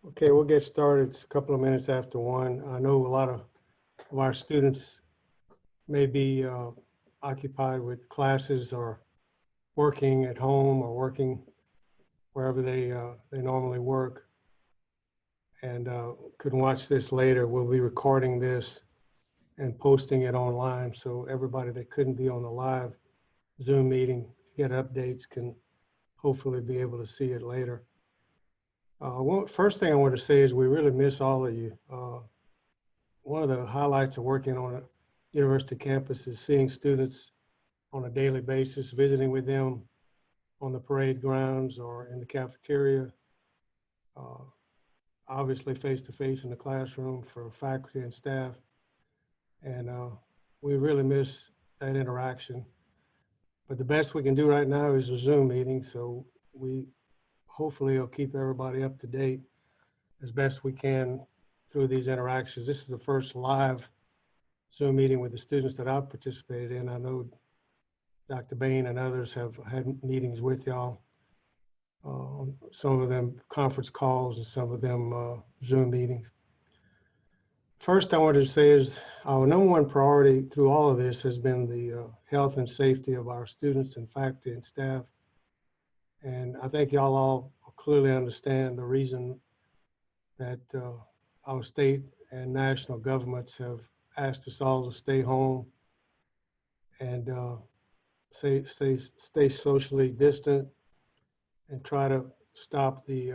Okay, we'll get started. It's a couple of minutes after 1. I know a lot of our students may be occupied with classes or working at home or working wherever they normally work, and could watch this later. We'll be recording this and posting it online, so everybody that couldn't be on the live Zoom meeting to get updates can hopefully be able to see it later. First thing I want to say is we really miss all of you. One of the highlights of working on a university campus is seeing students on a daily basis, visiting with them on the parade grounds or in the cafeteria, obviously face-to-face in the classroom for faculty and staff. And we really miss that interaction. But the best we can do right now is a Zoom meeting, so we hopefully will keep everybody up to date as best we can through these interactions. This is the first live Zoom meeting with the students that I've participated in. I know Dr. Bain and others have had meetings with y'all. Some of them conference calls and some of them Zoom meetings. First, I wanted to say is our number one priority through all of this has been the health and safety of our students and faculty and staff. And I think y'all all clearly understand the reason that our state and national governments have asked us all to stay home and stay socially distant and try to stop the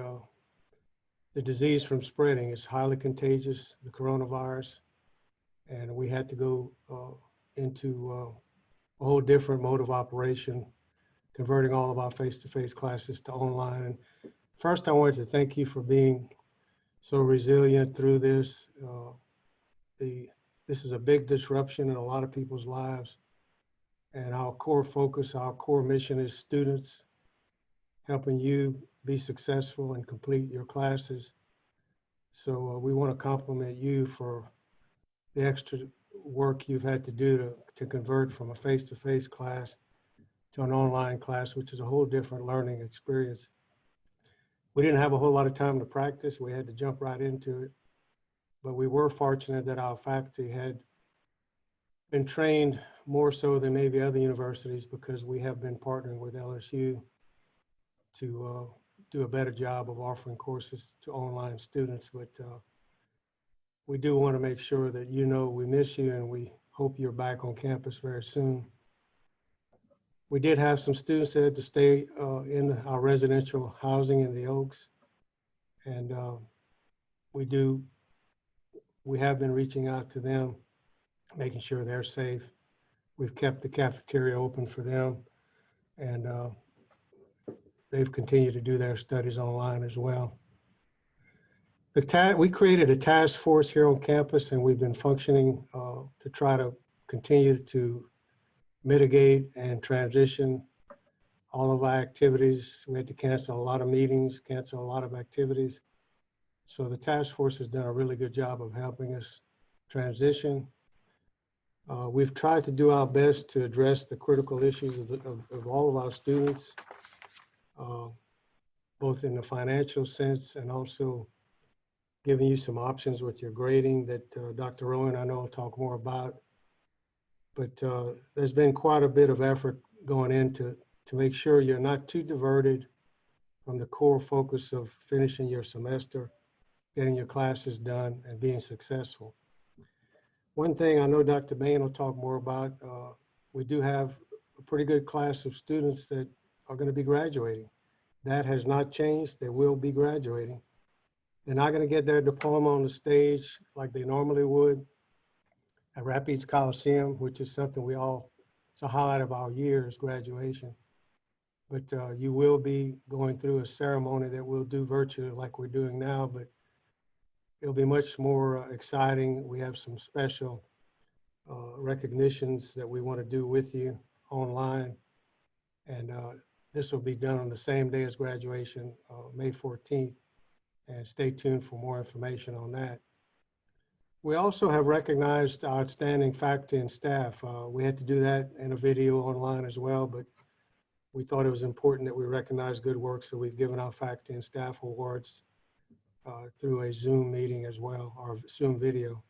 disease from spreading. It's highly contagious, the coronavirus, and we had to go into a whole different mode of operation, converting all of our face-to-face classes to online. And first, I wanted to thank you for being so resilient through this. This is a big disruption in a lot of people's lives. And our core focus, our core mission is students, helping you be successful and complete your classes. So we want to compliment you for the extra work you've had to do to convert from a face-to-face class to an online class, which is a whole different learning experience. We didn't have a whole lot of time to practice. We had to jump right into it. But we were fortunate that our faculty had been trained more so than maybe other universities because we have been partnering with LSU to do a better job of offering courses to online students. But we do want to make sure that you know we miss you and we hope you're back on campus very soon. We did have some students that had to stay in our residential housing in the Oaks. And we have been reaching out to them, making sure they're safe. We've kept the cafeteria open for them, and they've continued to do their studies online as well. We created a task force here on campus, and we've been functioning to try to continue to mitigate and transition all of our activities. We had to cancel a lot of meetings, cancel a lot of activities. So the task force has done a really good job of helping us transition. We've tried to do our best to address the critical issues of all of our students, both in the financial sense and also giving you some options with your grading that Dr. Rowan, I know, will talk more about. But there's been quite a bit of effort going into to make sure you're not too diverted from the core focus of finishing your semester, getting your classes done, and being successful. One thing I know Dr. Bain will talk more about, we do have a pretty good class of students that are going to be graduating. That has not changed. They will be graduating. They're not going to get their diploma on the stage like they normally would at Rapides Coliseum, which is something it's a highlight of our year is graduation. But you will be going through a ceremony that we'll do virtually like we're doing now, but it'll be much more exciting. We have some special recognitions that we want to do with you online. And this will be done on the same day as graduation, May 14th. And stay tuned for more information on that. We also have recognized outstanding faculty and staff. We had to do that in a video online as well, but we thought it was important that we recognize good work, so we've given our faculty and staff awards through a Zoom meeting as well, or Zoom video.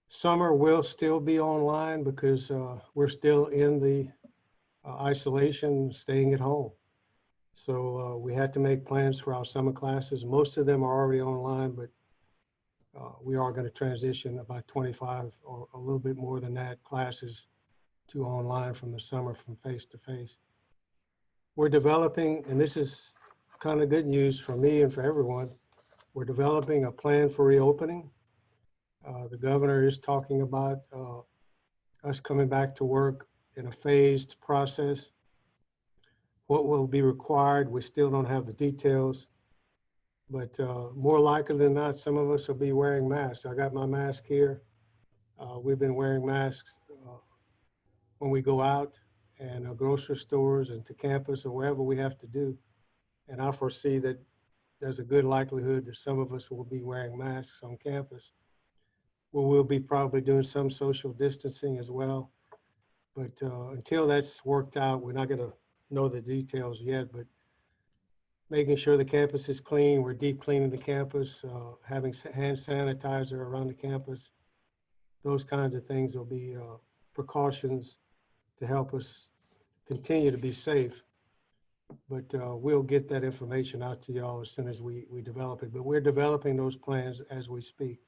Summer will still be online because we're still in the isolation, staying at home. So we had to make plans for our summer classes. Most of them are already online, but we are going to transition about 25 or a little bit more than that classes to online from the summer, from face to face. We're developing, and this is kind of good news for me and for everyone, we're developing a plan for reopening. The governor is talking about us coming back to work in a phased process. What will be required, we still don't have the details, but more likely than not, some of us will be wearing masks. I got my mask here. We've been wearing masks when we go out and grocery stores and to campus or wherever we have to do. And I foresee that there's a good likelihood that some of us will be wearing masks on campus. We'll be probably doing some social distancing as well. But until that's worked out, we're not going to know the details yet, but making sure the campus is clean, we're deep cleaning the campus, having hand sanitizer around the campus, those kinds of things will be precautions to help us continue to be safe. But we'll get that information out to y'all as soon as we develop it. But we're developing those plans as we speak.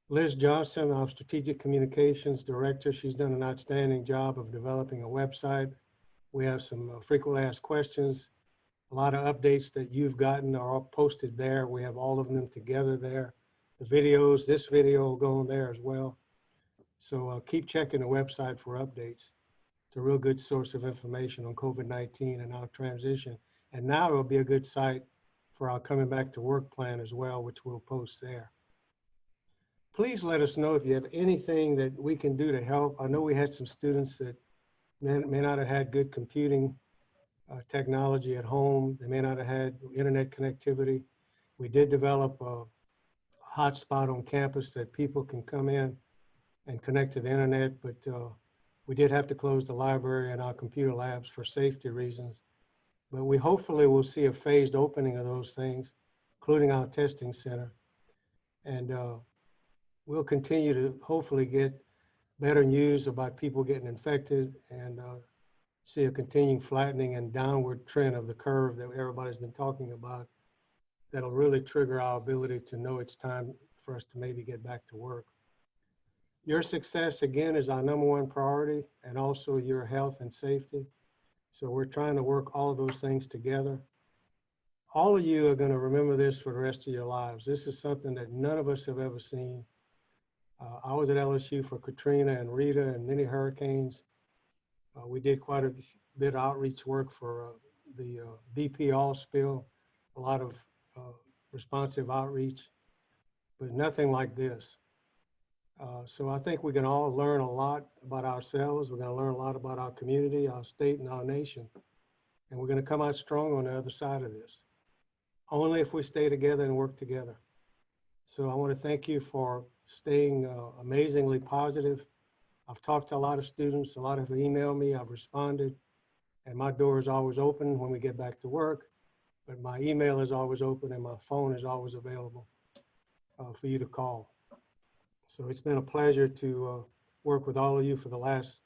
Liz Johnson, our Strategic Communications Director, she's done an outstanding job of developing a website. We have some frequently asked questions. A lot of updates that you've gotten are all posted there. We have all of them together there. The videos, this video will go on there as well. So keep checking the website for updates. It's a real good source of information on COVID-19 and our transition. And now it will be a good site for our coming back to work plan as well, which we'll post there. Please let us know if you have anything that we can do to help. I know we had some students that may not have had good computing technology at home. They may not have had internet connectivity. We did develop a hotspot on campus that people can come in and connect to the internet, but we did have to close the library and our computer labs for safety reasons. But we hopefully will see a phased opening of those things, including our testing center. And we'll continue to hopefully get better news about people getting infected and see a continuing flattening and downward trend of the curve that everybody's been talking about. That'll really trigger our ability to know it's time for us to maybe get back to work. Your success, again, is our #1 priority, and also your health and safety. So we're trying to work all of those things together. All of you are going to remember this for the rest of your lives. This is something that none of us have ever seen. I was at LSU for Katrina and Rita and many hurricanes. We did quite a bit of outreach work for the BP oil spill, a lot of responsive outreach, but nothing like this. So I think we can all learn a lot about ourselves. We're going to learn a lot about our community, our state, and our nation. And we're going to come out strong on the other side of this, only if we stay together and work together. So I want to thank you for staying amazingly positive. I've talked to a lot of students. A lot have emailed me. I've responded. And my door is always open when we get back to work. But my email is always open and my phone is always available for you to call. So it's been a pleasure to work with all of you for the last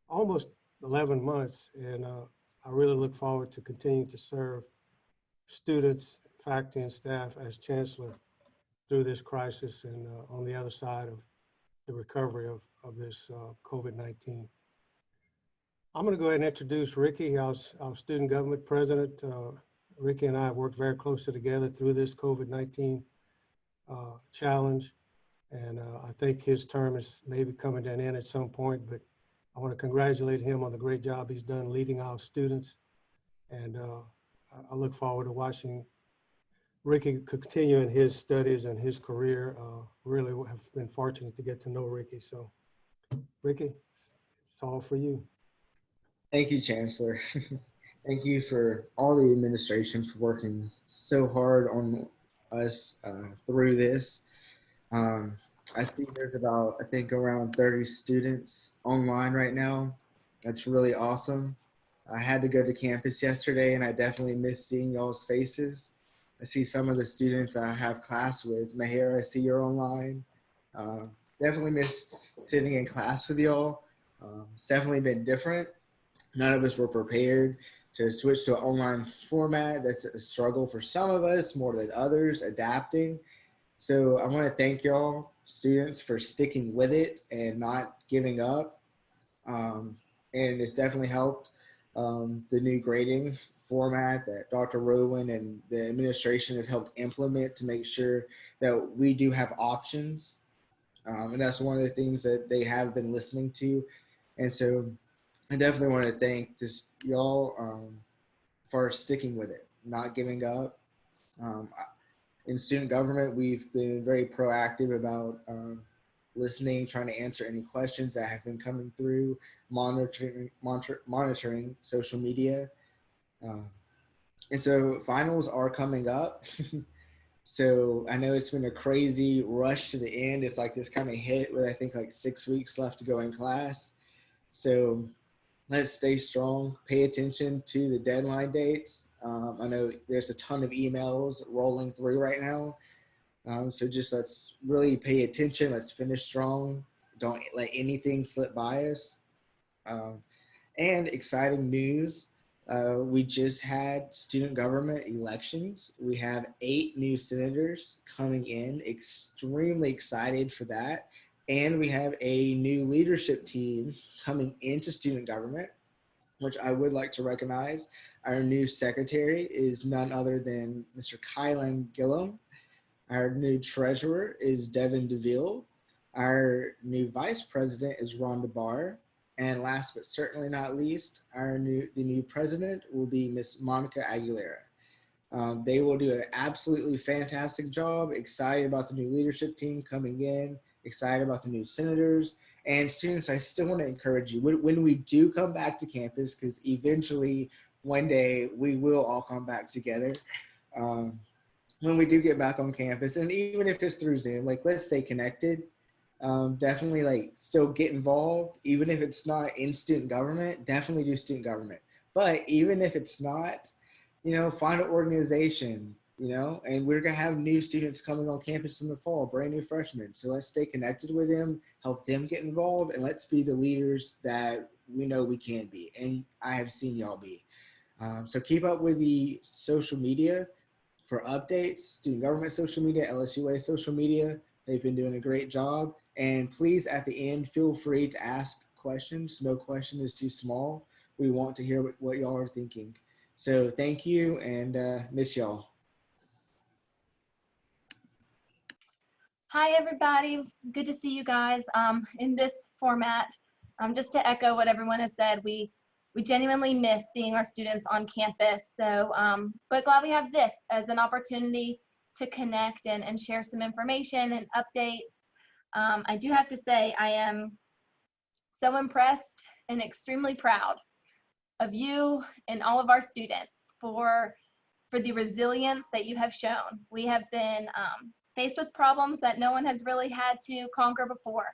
almost 11 months. And I really look forward to continuing to serve students, faculty, and staff as chancellor through this crisis and on the other side of the recovery of this COVID-19. I'm going to go ahead and introduce Ricky, our student government president. Ricky and I have worked very closely together through this COVID-19 challenge. And I think his term is maybe coming to an end at some point, but I want to congratulate him on the great job he's done leading our students. And I look forward to watching Ricky continue in his studies and his career. Really have been fortunate to get to know Ricky. So Ricky, it's all for you. Thank you, Chancellor. Thank you for all the administration for working so hard on us through this. I see there's about, I think, around 30 students online right now. That's really awesome. I had to go to campus yesterday and I definitely miss seeing y'all's faces. I see some of the students I have class with. Mahira, I see you're online. Uh, Definitely miss sitting in class with y'all. It's definitely been different. None of us were prepared to switch to an online format. That's a struggle for some of us more than others, adapting. So I want to thank y'all, students, for sticking with it and not giving up. Um, and it's definitely helped the new grading format that Dr. Rowan and the administration has helped implement to make sure that we do have options. And that's one of the things that they have been listening to. And so I definitely want to thank this y'all for sticking with it, not giving up. Um, in student government, we've been very proactive about listening, trying to answer any questions that have been coming through, monitoring social media. Uh, and so finals are coming up. So I know it's been a crazy rush to the end. It's like this kind of hit with I think like 6 weeks left to go in class. So let's stay strong. Pay attention to the deadline dates. I know there's a ton of emails rolling through right now. So just let's really pay attention. Let's finish strong. Don't let anything slip by us. Um, and exciting news. We just had student government elections. We have 8 new senators coming in. Extremely excited for that. And we have a new leadership team coming into student government, which I would like to recognize. Our new secretary is none other than Mr. Kylan Gillum. Our new treasurer is Devin DeVille. Our new vice president is Rhonda Barr. And last but certainly not least, the new president will be Miss Monica Aguilera. They will do an absolutely fantastic job. Excited about the new leadership team coming in. Excited about the new senators. And students, I still want to encourage you, when we do come back to campus, because eventually one day we will all come back together. When we do get back on campus, and even if it's through Zoom, like let's stay connected. Definitely like still get involved, even if it's not in student government, definitely do student government. But even if it's not, find an organization, and we're going to have new students coming on campus in the fall, brand new freshmen. So let's stay connected with them, help them get involved, and let's be the leaders that we know we can be. And I have seen y'all be. So keep up with the social media for updates, student government social media, LSUA social media. They've been doing a great job. And please, at the end, feel free to ask questions. No question is too small. We want to hear what y'all are thinking. So thank you, and miss y'all. Hi, everybody. Good to see you guys in this format. Just to echo what everyone has said, we genuinely miss seeing our students on campus. So, but glad we have this as an opportunity to connect and share some information and updates. I do have to say I am so impressed and extremely proud of you and all of our students for the resilience that you have shown. We have been faced with problems that no one has really had to conquer before.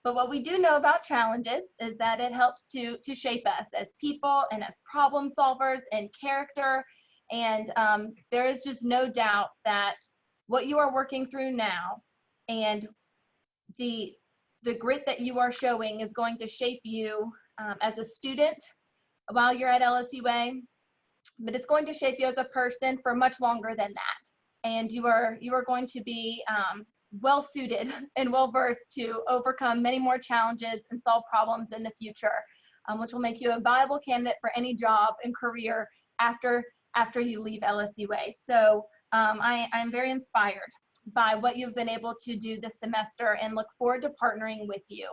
But what we do know about challenges is that it helps to shape us as people and as problem solvers and character. And there is just no doubt that what you are working through now and the grit that you are showing is going to shape you as a student while you're at LSUA, but it's going to shape you as a person for much longer than that. And you are going to be well suited and well versed to overcome many more challenges and solve problems in the future, which will make you a viable candidate for any job and career after you leave LSUA. So I'm very inspired by what you've been able to do this semester and look forward to partnering with you,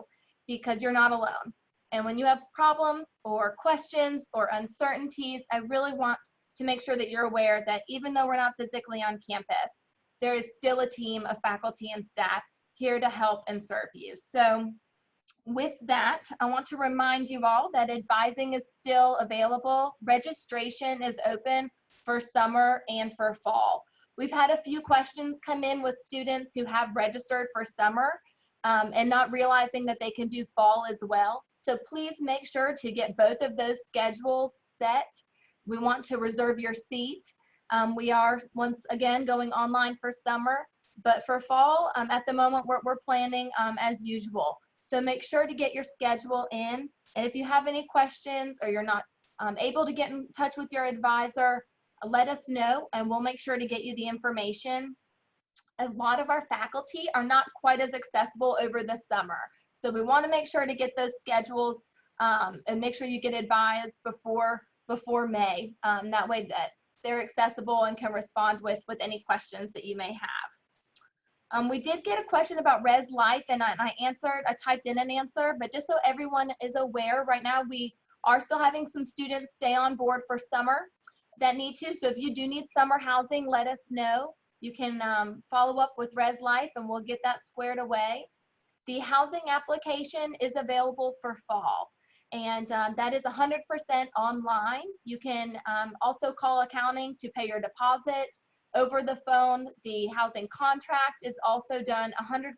because you're not alone. And when you have problems or questions or uncertainties, I really want to make sure that you're aware that even though we're not physically on campus, there is still a team of faculty and staff here to help and serve you. So with that, I want to remind you all that advising is still available. Registration is open for summer and for fall. We've had a few questions come in with students who have registered for summer and not realizing that they can do fall as well. So please make sure to get both of those schedules set. We want to reserve your seat. We are once again going online for summer, but for fall, at the moment, we're planning as usual. So make sure to get your schedule in. And if you have any questions or you're not able to get in touch with your advisor, let us know and we'll make sure to get you the information. A lot of our faculty are not quite as accessible over the summer. So we want to make sure to get those schedules and make sure you get advised before May. That way that they're accessible and can respond with any questions that you may have. We did get a question about Res Life, and I typed in an answer, but just so everyone is aware, right now we are still having some students stay on board for summer that need to. So if you do need summer housing, let us know. You can follow up with Res Life and we'll get that squared away. The housing application is available for fall, and that is 100% online. You can also call accounting to pay your deposit over the phone. The housing contract is also done 100%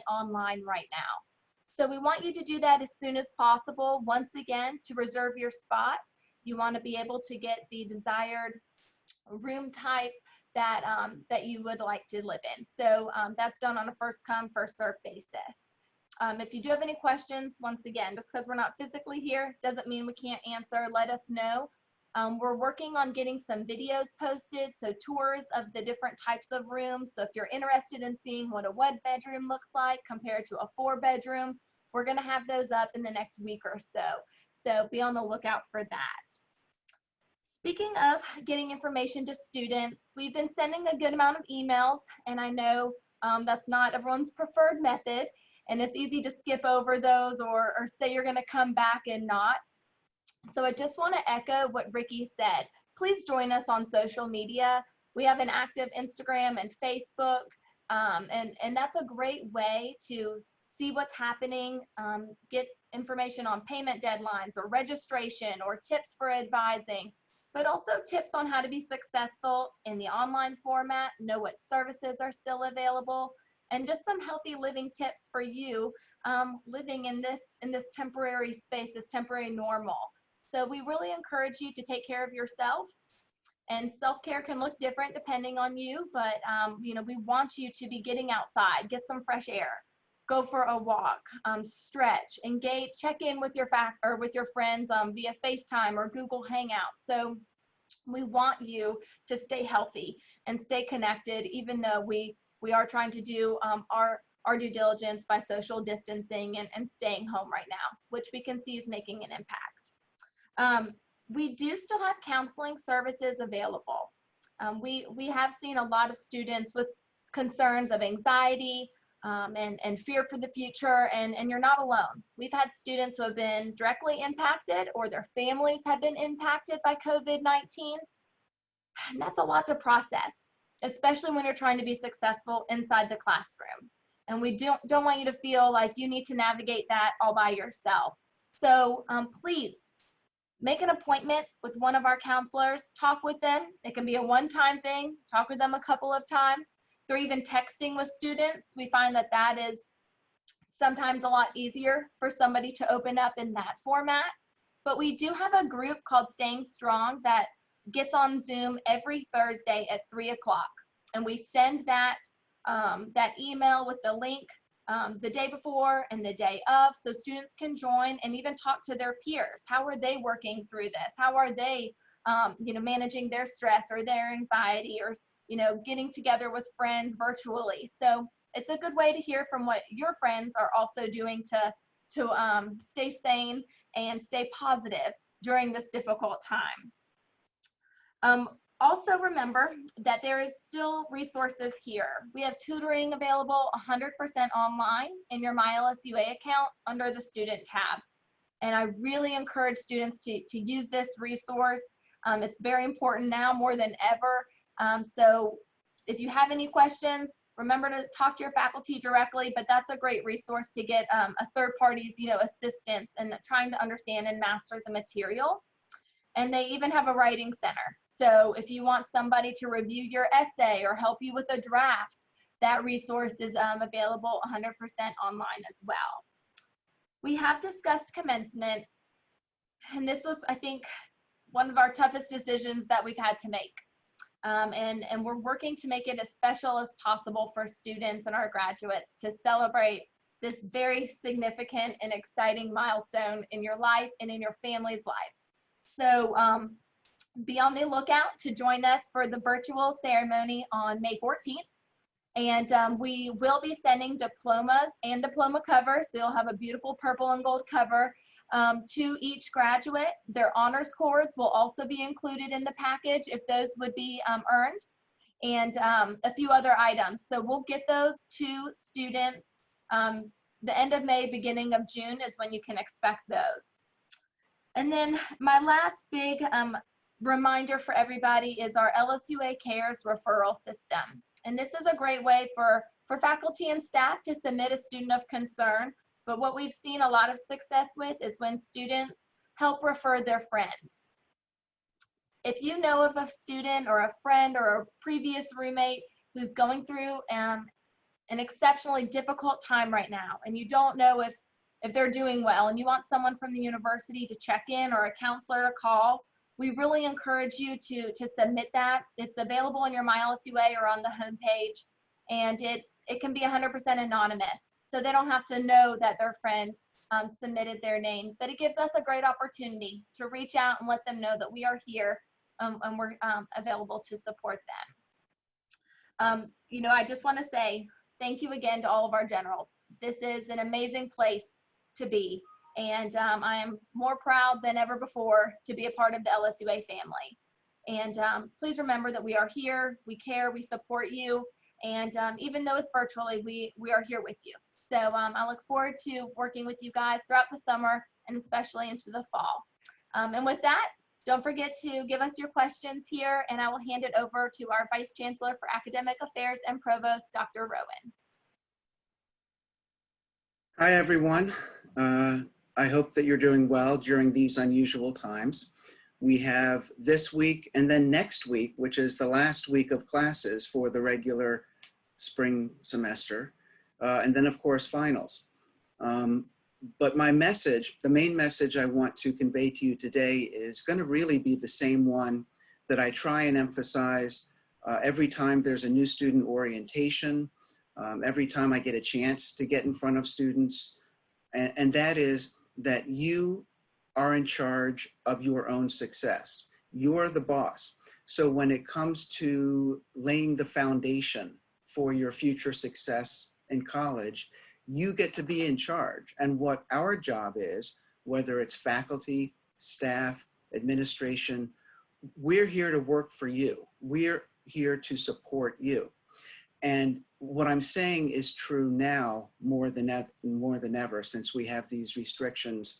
online right now. So we want you to do that as soon as possible. Once again, to reserve your spot, you want to be able to get the desired room type that you would like to live in. So that's done on a first come, first served basis. If you do have any questions, once again, just because we're not physically here doesn't mean we can't answer. Let us know. We're working on getting some videos posted, so tours of the different types of rooms. So if you're interested in seeing what a one bedroom looks like compared to a 4-bedroom, we're going to have those up in the next week or so. So be on the lookout for that. Speaking of getting information to students, we've been sending a good amount of emails, and I know that's not everyone's preferred method, and it's easy to skip over those or say you're going to come back and not. So I just want to echo what Ricky said. Please join us on social media. We have an active Instagram and Facebook, and that's a great way to see what's happening, get information on payment deadlines or registration or tips for advising, but also tips on how to be successful in the online format, know what services are still available, and just some healthy living tips for you living in this temporary space, this temporary normal. So we really encourage you to take care of yourself, and self-care can look different depending on you, but you know, we want you to be getting outside, get some fresh air, go for a walk, stretch, engage, check in with your friends via FaceTime or Google Hangouts. So we want you to stay healthy and stay connected, even though we are trying to do our due diligence by social distancing and staying home right now, which we can see is making an impact. We do still have counseling services available. We have seen a lot of students with concerns of anxiety and fear for the future, and you're not alone. We've had students who have been directly impacted or their families have been impacted by COVID-19, and that's a lot to process, especially when you're trying to be successful inside the classroom. And we don't want you to feel like you need to navigate that all by yourself. So please make an appointment with one of our counselors, talk with them. It can be a one-time thing, talk with them a couple of times. They're even texting with students. We find that is sometimes a lot easier for somebody to open up in that format. But we do have a group called Staying Strong that gets on Zoom every Thursday at 3 o'clock. And we send that email with the link the day before and the day of, so students can join and even talk to their peers. How are they working through this? How are they managing their stress or their anxiety, or getting together with friends virtually? So it's a good way to hear from what your friends are also doing to stay sane and stay positive during this difficult time. Also remember that there is still resources here. We have tutoring available 100% online in your My LSUA account under the student tab. And I really encourage students to use this resource. It's very important now more than ever. So if you have any questions, remember to talk to your faculty directly, but that's a great resource to get a third party's assistance in trying to understand and master the material. And they even have a writing center. So if you want somebody to review your essay or help you with a draft, that resource is available 100% online as well. We have discussed commencement, and this was, I think, one of our toughest decisions that we've had to make. And we're working to make it as special as possible for students and our graduates to celebrate this very significant and exciting milestone in your life and in your family's life. So be on the lookout to join us for the virtual ceremony on May 14th. And we will be sending diplomas and diploma covers. So you'll have a beautiful purple and gold cover to each graduate. Their honors cords will also be included in the package if those would be earned, and a few other items. So we'll get those to students the end of May, beginning of June is when you can expect those. And then my last big reminder for everybody is our LSUA Cares referral system. And this is a great way for faculty and staff to submit a student of concern. But what we've seen a lot of success with is when students help refer their friends. If you know of a student or a friend or a previous roommate who's going through an exceptionally difficult time right now, and you don't know if they're doing well, and you want someone from the university to check in or a counselor to call, we really encourage you to submit that. It's available on your MyLSUA or on the homepage, and it can be 100% anonymous. So they don't have to know that their friend submitted their name, but it gives us a great opportunity to reach out and let them know that we are here and we're available to support them. You know, I just want to say thank you again to all of our generals. This is an amazing place to be, and I am more proud than ever before to be a part of the LSUA family. And please remember that we are here, we care, we support you, and even though it's virtually, we are here with you. So I look forward to working with you guys throughout the summer and especially into the fall. And with that, don't forget to give us your questions here, and I will hand it over to our Vice Chancellor for Academic Affairs and Provost, Dr. Rowan. Hi, everyone. I hope that you're doing well during these unusual times. We have this week and then next week, which is the last week of classes for the regular spring semester. And then, of course, finals. But my message, the main message I want to convey to you today is going to really be the same one that I try and emphasize every time there's a new student orientation, every time I get a chance to get in front of students. And that is that you are in charge of your own success. You're the boss. So when it comes to laying the foundation for your future success in college, you get to be in charge. And what our job is, whether it's faculty, staff, administration, we're here to work for you. We're here to support you. And what I'm saying is true now more than ever, since we have these restrictions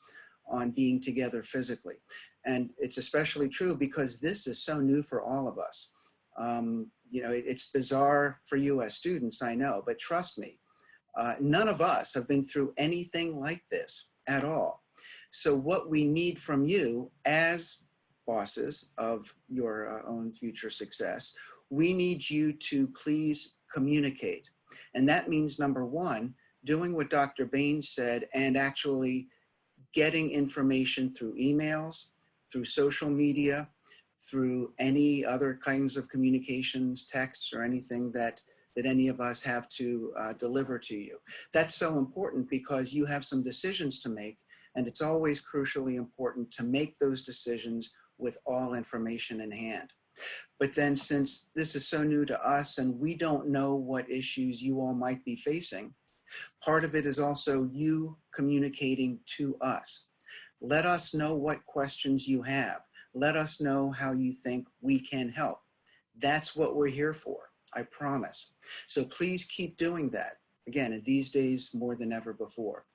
on being together physically. And it's especially true because this is so new for all of us. You know, it's bizarre for you as students, I know, but trust me, none of us have been through anything like this at all. So what we need from you as bosses of your own future success, we need you to please communicate. And that means, number one, doing what Dr. Bain said and actually getting information through emails, through social media, through any other kinds of communications, texts, or anything that any of us have to deliver to you. That's so important because you have some decisions to make, and it's always crucially important to make those decisions with all information in hand. But then, since this is so new to us and we don't know what issues you all might be facing, part of it is also you communicating to us. Let us know what questions you have. Let us know how you think we can help. That's what we're here for, I promise. So please keep doing that. Again, in these days more than ever before.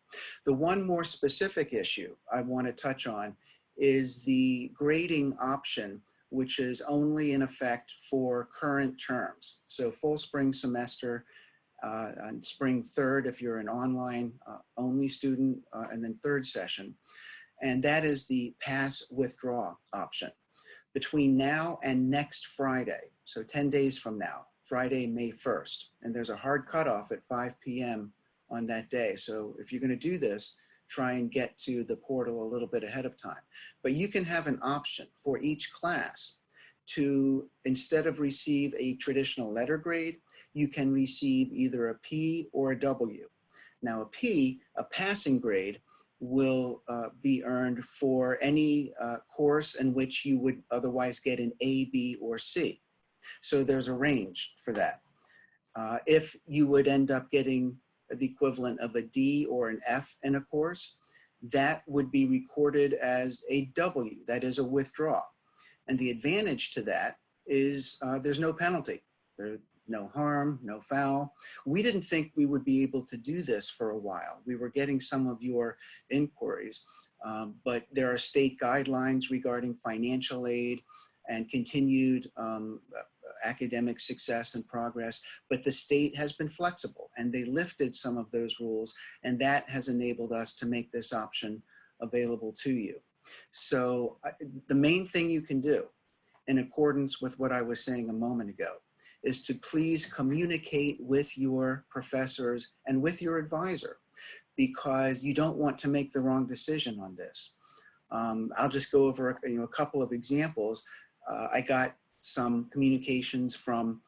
The one more specific issue I want to touch on is the grading option, which is only in effect for current terms. So full spring semester, on spring 3rd if you're an online only student, and then 3rd session. And that is the pass withdraw option. Between now and next Friday, so 10 days from now, Friday, May 1st, and there's a hard cutoff at 5 p.m. on that day. So if you're going to do this, try and get to the portal a little bit ahead of time. But you can have an option for each class to, instead of receive a traditional letter grade, you can receive either a P or a W. Now a P, a passing grade, will be earned for any course in which you would otherwise get an A, B, or C. So there's a range for that. If you would end up getting the equivalent of a D or an F in a course, that would be recorded as a W, that is a withdrawal. And the advantage to that is there's no penalty. There's no harm, no foul. We didn't think we would be able to do this for a while. We were getting some of your inquiries, but there are state guidelines regarding financial aid and continued academic success and progress, but the state has been flexible and they lifted some of those rules, and that has enabled us to make this option available to you. So the main thing you can do, in accordance with what I was saying a moment ago, is to please communicate with your professors and with your advisor, because you don't want to make the wrong decision on this. I'll just go over a couple of examples. I got some communications from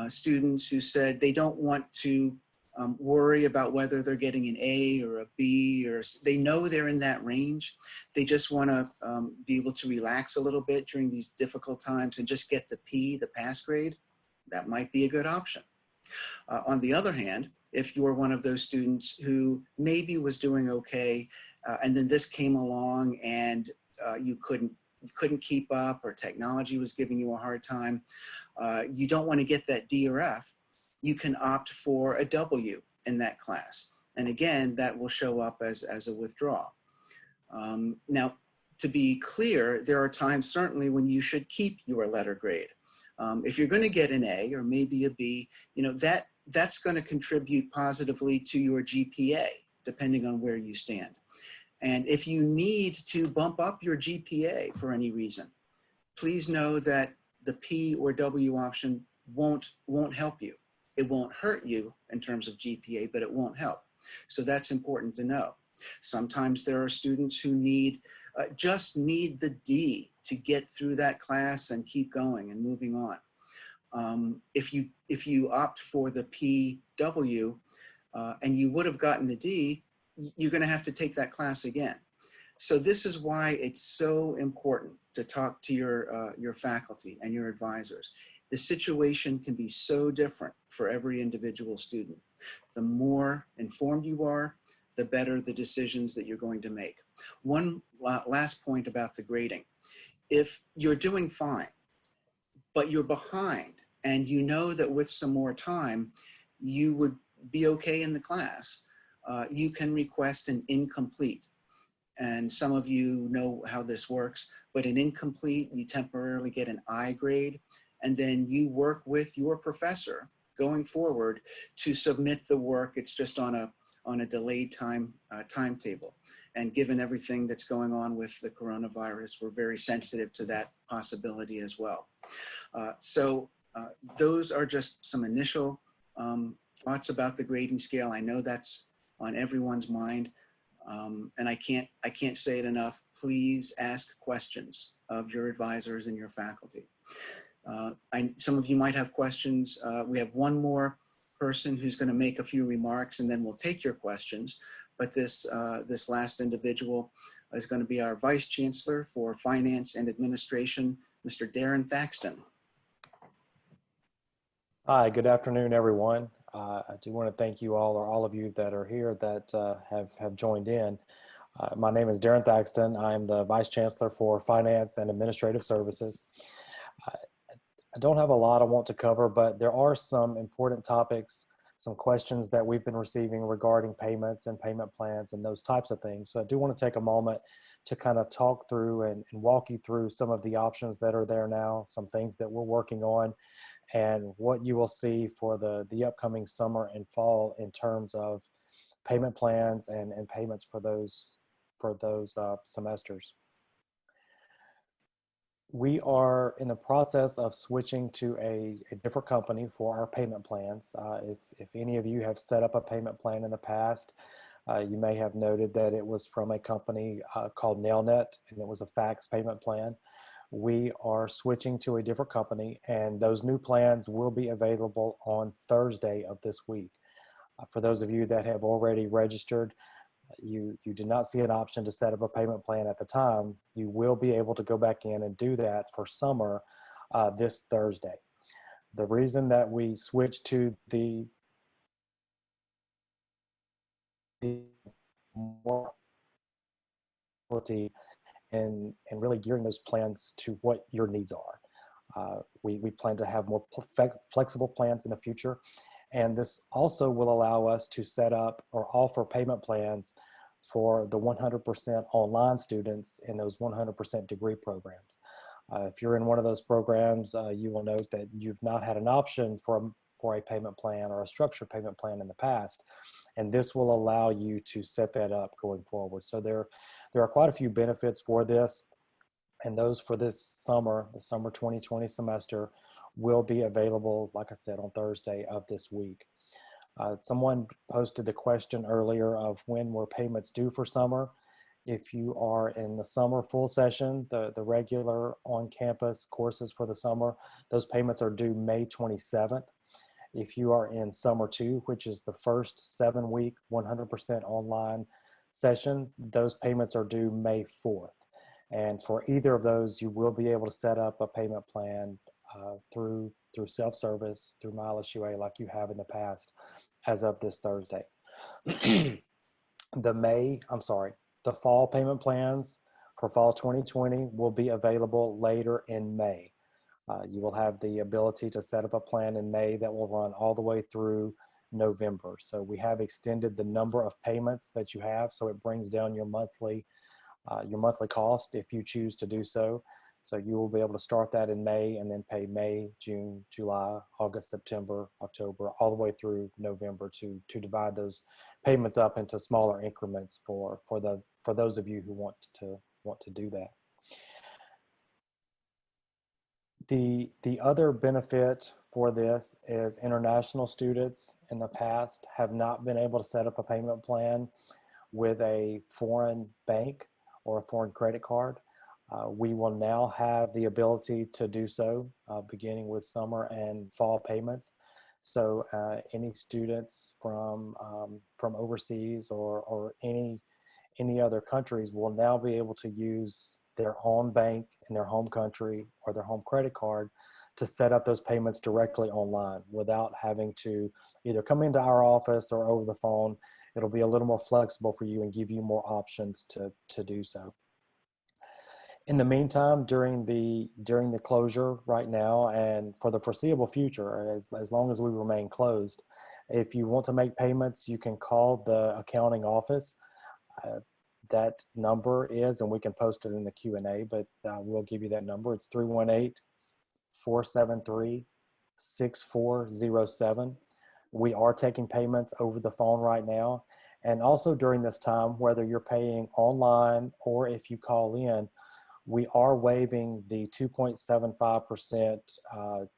students who said they don't want to worry about whether they're getting an A or a B, or they know they're in that range. They just want to be able to relax a little bit during these difficult times and just get the P, the pass grade. That might be a good option. On the other hand, if you're one of those students who maybe was doing okay, and then this came along and you couldn't keep up, or technology was giving you a hard time, you don't want to get that D or F, you can opt for a W in that class. And again, that will show up as a withdrawal. Now, to be clear, there are times certainly when you should keep your letter grade. If you're going to get an A or maybe a B, that's going to contribute positively to your GPA, depending on where you stand. And if you need to bump up your GPA for any reason, please know that the P or W option won't help you. It won't hurt you in terms of GPA, but it won't help. So that's important to know. Sometimes there are students who just need the D to get through that class and keep going and moving on. If you opt for the PW and you would have gotten a D, you're going to have to take that class again. So this is why it's so important to talk to your faculty and your advisors. The situation can be so different for every individual student. The more informed you are, the better the decisions that you're going to make. One last point about the grading. If you're doing fine, but you're behind, and you know that with some more time, you would be okay in the class, you can request an incomplete. And some of you know how this works, but an incomplete, you temporarily get an I grade, and then you work with your professor going forward to submit the work. It's just on a delayed timetable. And given everything that's going on with the coronavirus, we're very sensitive to that possibility as well. So those are just some initial thoughts about the grading scale. I know that's on everyone's mind, and I can't say it enough. Please ask questions of your advisors and your faculty. Some of you might have questions. We have one more person who's going to make a few remarks, and then we'll take your questions. But this last individual is going to be our Vice Chancellor for Finance and Administration, Mr. Deron Thaxton. Hi, good afternoon, everyone. I do want to thank you all, or all of you that are here that have joined in. My name is Deron Thaxton. I'm the Vice Chancellor for Finance and Administrative Services. I don't have a lot I want to cover, but there are some important topics, some questions that we've been receiving regarding payments and payment plans and those types of things. So I do want to take a moment to kind of talk through and walk you through some of the options that are there now, some things that we're working on, and what you will see for the upcoming summer and fall in terms of payment plans and payments for those semesters. We are in the process of switching to a different company for our payment plans. If any of you have set up a payment plan in the past, you may have noted that it was from a company called NailNet, and it was a fax payment plan. we are switching to a different company, and those new plans will be available on Thursday of this week. For those of you that have already registered, you did not see an option to set up a payment plan at the time. You will be able to go back in and do that for summer this Thursday. The reason that we switched to the more and really gearing those plans to what your needs are. We plan to have more flexible plans in the future. And this also will allow us to set up or offer payment plans for the 100% online students in those 100% degree programs. If you're in one of those programs, you will note that you've not had an option for a payment plan or a structured payment plan in the past. And this will allow you to set that up going forward. So there are quite a few benefits for this. And those for this summer, the summer 2020 semester, will be available, like I said, on Thursday of this week. Someone posted the question earlier of when were payments due for summer. If you are in the summer full session, the regular on-campus courses for the summer, those payments are due May 27th. If you are in summer 2, which is the first 7-week 100% online session, those payments are due May 4th. And for either of those, you will be able to set up a payment plan through self-service, through My LSUA, like you have in the past, as of this Thursday. The fall payment plans for fall 2020 will be available later in May. You will have the ability to set up a plan in May that will run all the way through November. So we have extended the number of payments that you have, so it brings down your monthly cost if you choose to do so. So you will be able to start that in May and then pay May, June, July, August, September, October, all the way through November to divide those payments up into smaller increments for those of you who want to do that. The other benefit for this is international students in the past have not been able to set up a payment plan with a foreign bank or a foreign credit card. We will now have the ability to do so beginning with summer and fall payments. So any students from overseas or any other countries will now be able to use their own bank in their home country or their home credit card to set up those payments directly online without having to either come into our office or over the phone. It'll be a little more flexible for you and give you more options to do so. In the meantime, during the closure right now and for the foreseeable future, as long as we remain closed, if you want to make payments, you can call the accounting office. That number is, and we can post it in the Q&A, but we'll give you that number. It's 318-473-6407. We are taking payments over the phone right now. And also during this time, whether you're paying online or if you call in, we are waiving the 2.75%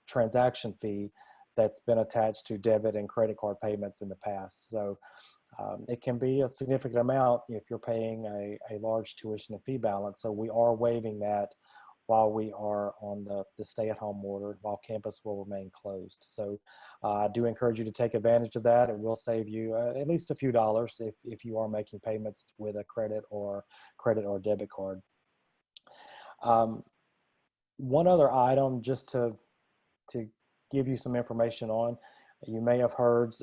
transaction fee that's been attached to debit and credit card payments in the past. So it can be a significant amount if you're paying a large tuition and fee balance. So we are waiving that while we are on the stay-at-home order, while campus will remain closed. So I do encourage you to take advantage of that. It will save you at least a few dollars if you are making payments with a credit or debit card. One other item just to give you some information on, you may have heard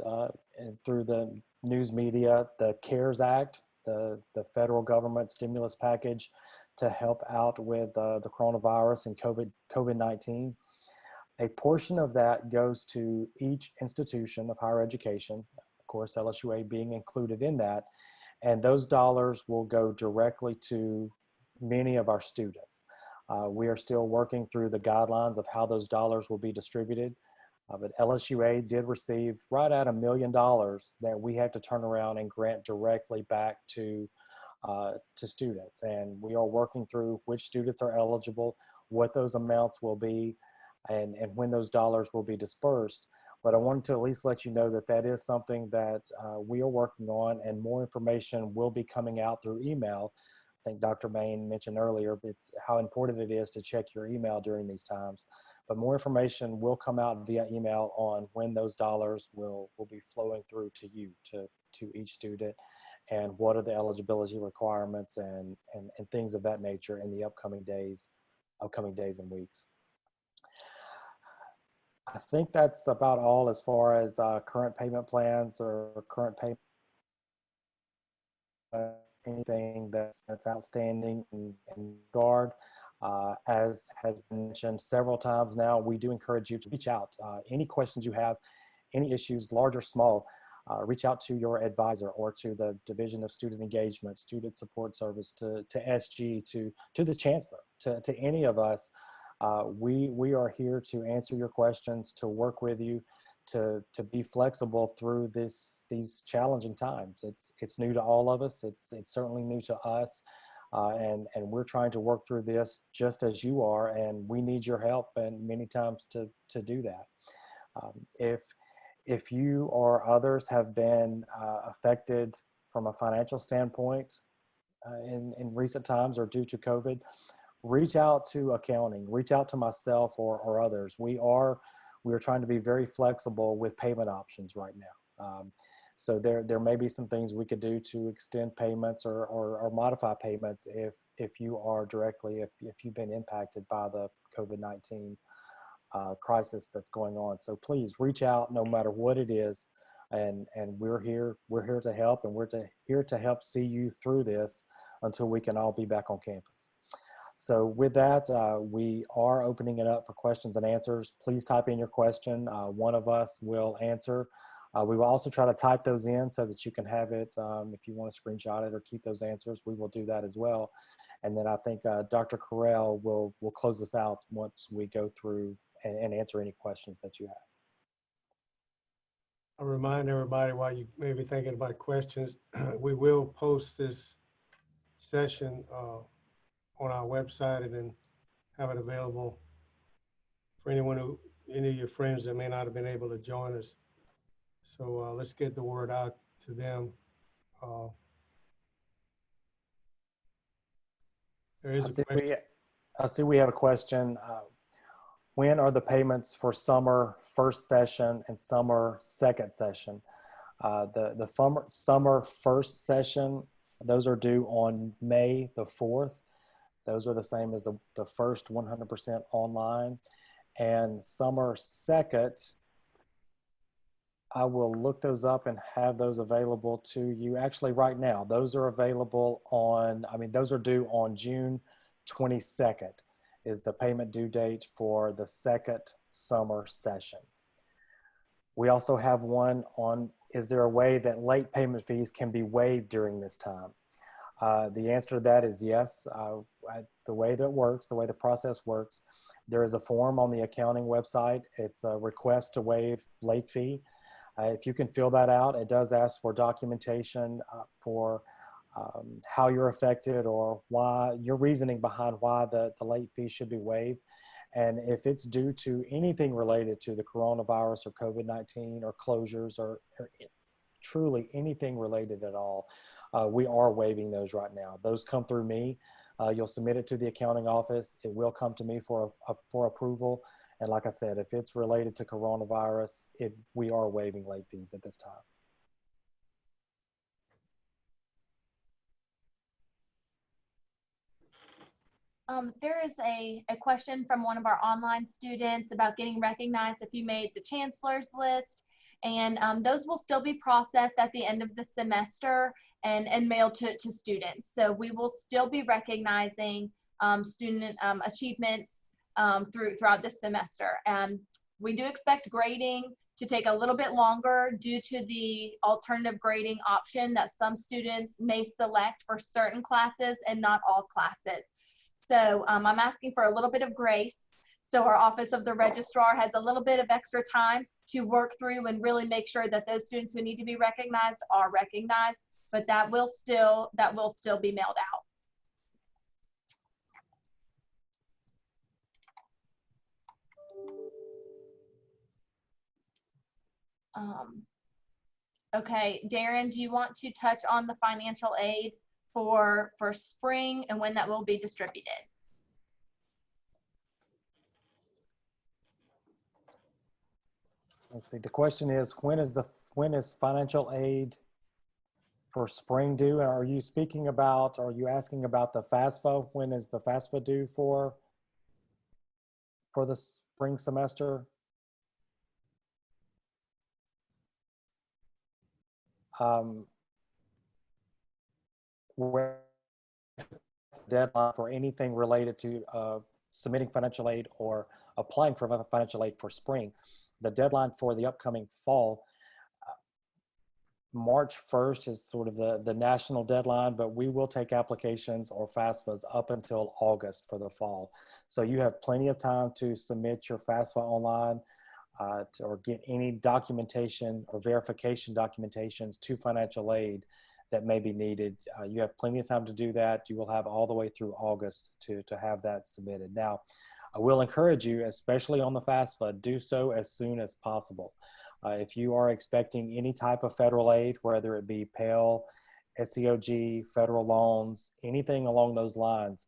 through the news media, the CARES Act, the federal government stimulus package to help out with the coronavirus and COVID-19. A portion of that goes to each institution of higher education, of course, LSUA being included in that, and those dollars will go directly to many of our students. We are still working through the guidelines of how those dollars will be distributed. But LSUA did receive right at $1 million that we had to turn around and grant directly back to students. And we are working through which students are eligible, what those amounts will be, and when those dollars will be dispersed. But I wanted to at least let you know that that is something that we are working on, and more information will be coming out through email. think Dr. Bain mentioned earlier, it's how important it is to check your email during these times. But more information will come out via email on when those dollars will be flowing through to you, to each student, and what are the eligibility requirements and things of that nature in the upcoming days and weeks. I think that's about all as far as current payment plans or current payment, anything that's outstanding in regard. As has been mentioned several times now, we do encourage you to reach out. Any questions you have, any issues, large or small, reach out to your advisor or to the Division of Student Engagement, Student Support Service, to SG, to the Chancellor, to any of us. We are here to answer your questions, to work with you, to be flexible through these challenging times. It's new to all of us. It's certainly new to us. And we're trying to work through this just as you are, and we need your help and many times to do that. If you or others have been affected from a financial standpoint in recent times or due to COVID, reach out to accounting, reach out to myself or others. We are trying to be very flexible with payment options right now. So there may be some things we could do to extend payments or modify payments if you are directly, if you've been impacted by the COVID-19 crisis that's going on. So please reach out no matter what it is. And we're here to help, and here to help see you through this until we can all be back on campus. So with that, we are opening it up for questions and answers. Please type in your question. One of us will answer. We will also try to type those in so that you can have it. If you want to screenshot it or keep those answers, we will do that as well. And then I think Dr. Carell will close us out once we go through and answer any questions that you have. I'll remind everybody, while you may be thinking about questions, we will post this session on our website and then have it available for any of your friends that may not have been able to join us. So let's get the word out to them. There is a question. I see we have a question. When are the payments for summer first session and summer second session? The summer first session, those are due on May the 4th. Those are the same as the first 100% online. And summer second, I will look those up and have those available to you. Actually, right now, those are available those are due on June 22nd is the payment due date for the second summer session. We also have one on, is there a way that late payment fees can be waived during this time? The answer to that is yes. The way that works, the way the process works, there is a form on the accounting website. It's a request to waive late fee. If you can fill that out, it does ask for documentation for how you're affected or why your reasoning behind why the late fee should be waived. And if it's due to anything related to the coronavirus or COVID-19 or closures or truly anything related at all, we are waiving those right now. Those come through me. You'll submit it to the accounting office. It will come to me for approval. And like I said, if it's related to coronavirus, we are waiving late fees at this time. There is a question from one of our online students about getting recognized if you made the chancellor's list, and those will still be processed at the end of the semester and mailed to students. So we will still be recognizing student achievements throughout this semester. We do expect grading to take a little bit longer due to the alternative grading option that some students may select for certain classes and not all classes. So I'm asking for a little bit of grace. So our Office of the Registrar has a little bit of extra time to work through and really make sure that those students who need to be recognized are recognized, but that will still be mailed out. Okay, Deron, do you want to touch on the financial aid for spring and when that will be distributed? Let's see. The question is, when is financial aid for spring due? And are you asking about the FAFSA? When is the FAFSA due for the spring semester? Where deadline for anything related to submitting financial aid or applying for financial aid for spring. The deadline for the upcoming fall, March 1st is sort of the national deadline, but we will take applications or FAFSAs up until August for the fall. So you have plenty of time to submit your FAFSA online or get any documentation or verification documentations to financial aid that may be needed. You have plenty of time to do that. You will have all the way through August to have that submitted. Now, I will encourage you, especially on the FAFSA, do so as soon as possible. If you are expecting any type of federal aid, whether it be Pell, SEOG, federal loans, anything along those lines,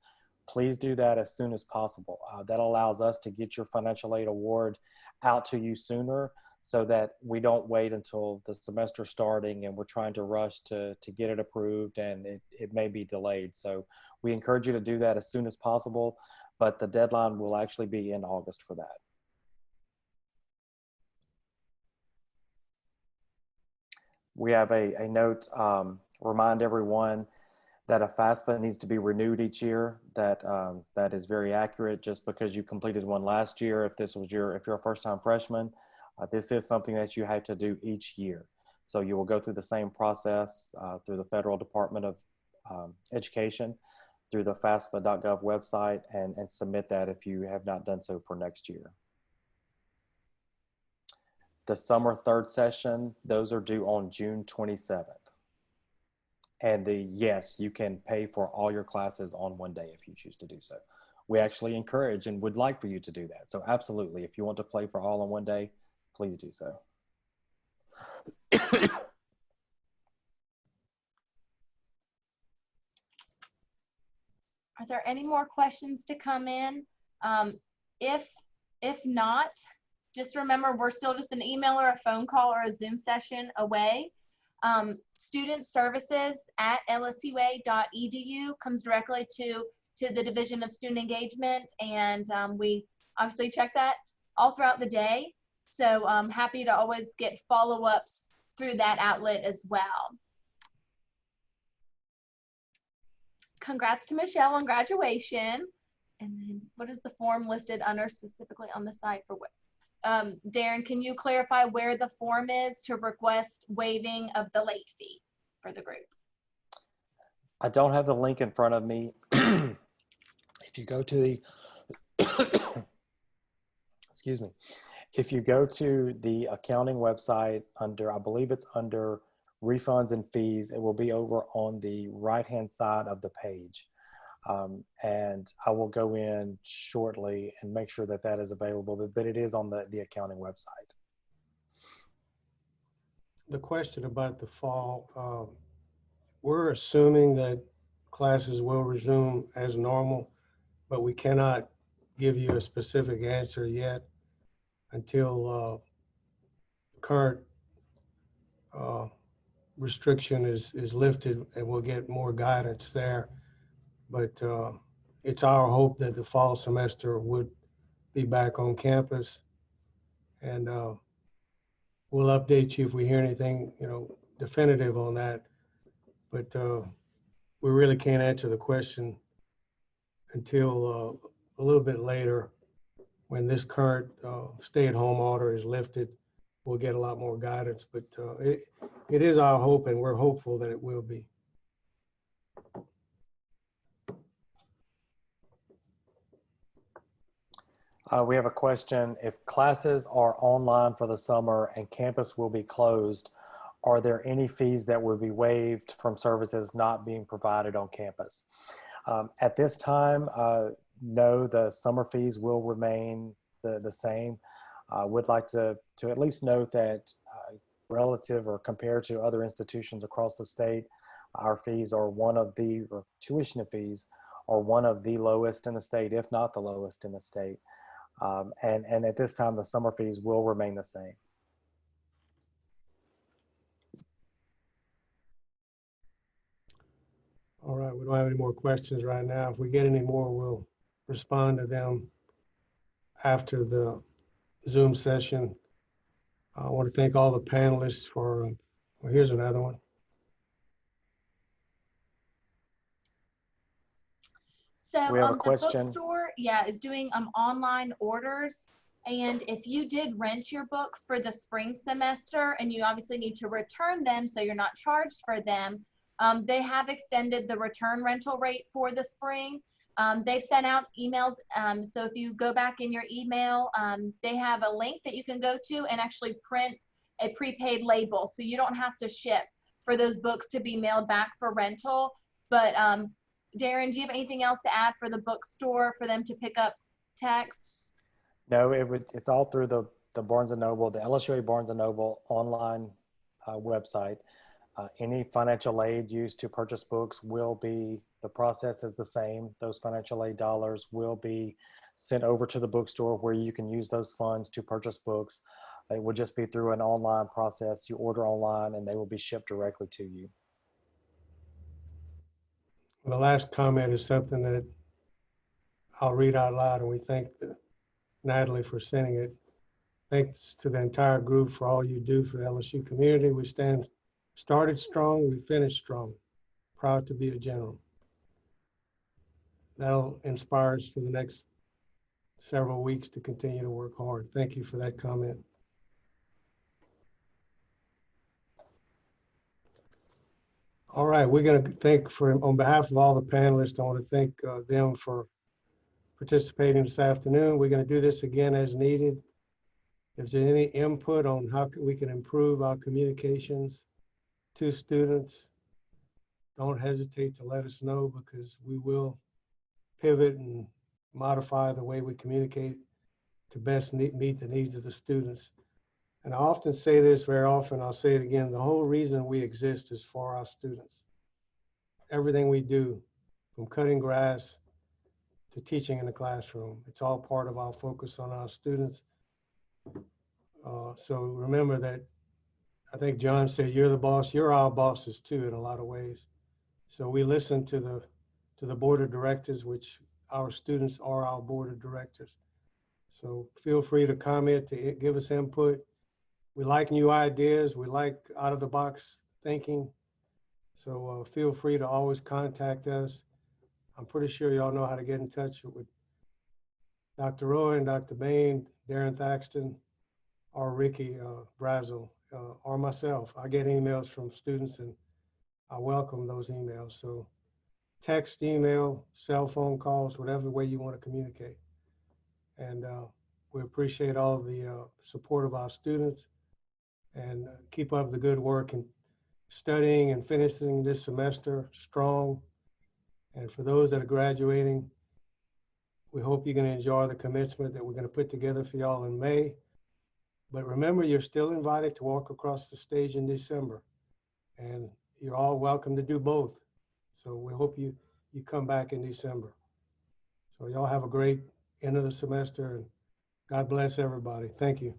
please do that as soon as possible. That allows us to get your financial aid award out to you sooner, so that we don't wait until the semester starting and we're trying to rush to get it approved and it may be delayed. So we encourage you to do that as soon as possible, but the deadline will actually be in August for that. We have a note, remind everyone that a FAFSA needs to be renewed each year. That is very accurate. Just because you completed one last year, if you're a first-time freshman, this is something that you have to do each year. So you will go through the same process through the Federal Department of Education, through the FAFSA.gov website, and submit that if you have not done so for next year. The summer third session, those are due on June 27th. And yes, you can pay for all your classes on one day if you choose to do so. We actually encourage and would like for you to do that. So absolutely, if you want to play for all on one day, please do so. Are there any more questions to come in? If not, just remember we're still just an email or a phone call or a Zoom session away. Student services at lsua.edu comes directly to the Division of Student Engagement, and we obviously check that all throughout the day. So I'm happy to always get follow-ups through that outlet as well. Congrats to Michelle on graduation. And then what is the form listed under specifically on the site for what? Deron, can you clarify where the form is to request waiving of the late fee for the group? I don't have the link in front of me. If you go to the, excuse me, if you go to the accounting website under, I believe it's under refunds and fees, it will be over on the right-hand side of the page. And I will go in shortly and make sure that that is available, but it is on the accounting website. The question about the fall, we're assuming that classes will resume as normal, but we cannot give you a specific answer yet until current restriction is lifted, and we'll get more guidance there. But it's our hope that the fall semester would be back on campus, and we'll update you if we hear anything, definitive on that. But we really can't answer the question until a little bit later, when this current stay-at-home order is lifted. We'll get a lot more guidance, but it is our hope, and we're hopeful that it will be. We have a question. If classes are online for the summer and campus will be closed, are there any fees that will be waived from services not being provided on campus? At this time, no, the summer fees will remain the same. I would like to at least note that relative or compared to other institutions across the state, Our fees are or tuition fees are one of the lowest in the state, if not the lowest in the state. And at this time, the summer fees will remain the same. All right, we don't have any more questions right now. If we get any more, we'll respond to them after the Zoom session. I want to thank all the panelists for, well, here's another one. So We have a the question. bookstore, yeah, is doing online orders. And if you did rent your books for the spring semester, and you obviously need to return them so you're not charged for them, they have extended the return rental rate for the spring. They've sent out emails. So if you go back in your email, they have a link that you can go to and actually print a prepaid label. So you don't have to ship for those books to be mailed back for rental. But Deron, do you have anything else to add for the bookstore for them to pick up texts? No, it's all through the Barnes & Noble, the LSUA Barnes & Noble online website. Any financial aid used to purchase books the process is the same. Those financial aid dollars will be sent over to the bookstore where you can use those funds to purchase books. It will just be through an online process. You order online and they will be shipped directly to you. The last comment is something that I'll read out loud, and we thank Natalie for sending it. Thanks to the entire group for all you do for the LSU community. We started strong, we finished strong. Proud to be a general. That'll inspire us for the next several weeks to continue to work hard. Thank you for that comment. All right, we're going to thank on behalf of all the panelists, I want to thank them for participating this afternoon. We're going to do this again as needed. If there's any input on how we can improve our communications to students, don't hesitate to let us know, because we will pivot and modify the way we communicate to best meet the needs of the students. And I often say this, very often, I'll say it again, the whole reason we exist is for our students. Everything we do, from cutting grass to teaching in the classroom, it's all part of our focus on our students. So remember that, I think John said, you're the boss, you're our bosses too in a lot of ways. So we listen to the board of directors, which our students are our board of directors. So feel free to comment, to give us input. We like new ideas. We like out of the box thinking. So feel free to always contact us. I'm pretty sure y'all know how to get in touch with Dr. Rowan, Dr. Bain, Deron Thaxton, or Ricky Brazzel, or myself. I get emails from students and I welcome those emails. So text, email, cell phone calls, whatever way you want to communicate. And we appreciate all the support of our students, and keep up the good work and studying and finishing this semester strong. And for those that are graduating, we hope you're going to enjoy the commencement that we're going to put together for y'all in May. But remember, you're still invited to walk across the stage in December, and you're all welcome to do both. So we hope you come back in December. So y'all have a great end of the semester, and God bless everybody. Thank you.